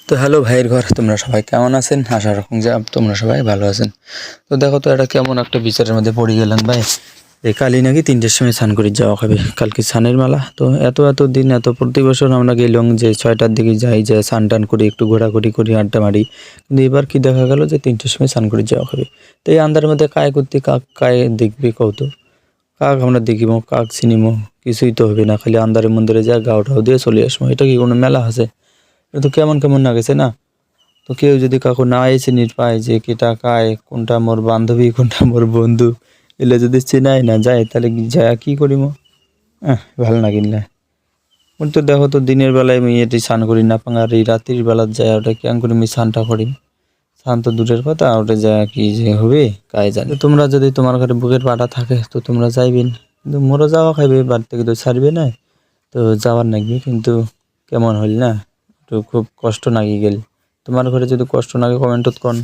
তো হ্যালো ভাইয়ের ঘর, তোমরা সবাই কেমন আছেন? আশা রাখুন যে তোমরা সবাই ভালো আছেন। তো দেখো তো এটা কেমন একটা বিচারের মধ্যে পড়ে গেলাম ভাই। এই কালি নাকি 3টের সময় স্নান করে যাওয়া হবে, কালকে স্নানের মেলা। তো এত দিন প্রতি বছর আমরা গেলাম যে 6টার দিকে যাই, যে স্নান টান করি, একটু ঘোরাঘুরি করি, আড্ডা মারি। কিন্তু এবার কি দেখা গেল যে 3টের সময় স্নান করে যাওয়া হবে। তো এই আন্ধারের মধ্যে কায় করতে কাক কায় দেখবি কত, কাক আমরা দেখিব, কাক চিনিম, কিছুই তো হবে না। খালি আন্ধারের মন্দিরে যা গাওটাও দিয়ে চলে আসবো। এটা কি কোনো মেলা আছে? এটা তো কেমন কেমন লাগেছে না। তো কেউ যদি কাকু না চিনি পায় যে কেটা কায়, কোনটা মোর বান্ধবী, কোনটা মোর বন্ধু, এলে যদি চেনাই না যায়, তাহলে যায় কি করিম? ভাল লাগিল না। মোর তো দেখো তো দিনের বেলায় আমি এটি স্নান করি না পাঙ্গা, আর এই রাত্রির বেলা যায় ওটা কেমন করে আমি স্নানটা করিম? স্নান তো দূরের কথা, ওটা যায় কি যে হবে কায় জানে। তোমরা যদি তোমার ঘরে বুকের পাটা থাকে তো তোমরা যাইবেন, কিন্তু মোরও যাওয়া খাইবে, বাড়ি থেকে তো ছাড়বে না। তো যাওয়ার লাগবে, কিন্তু কেমন হইল না, একটু খুব কষ্ট লাগি গেল। তোমার ঘরে যদি কষ্ট লাগে কমেন্টত কোন।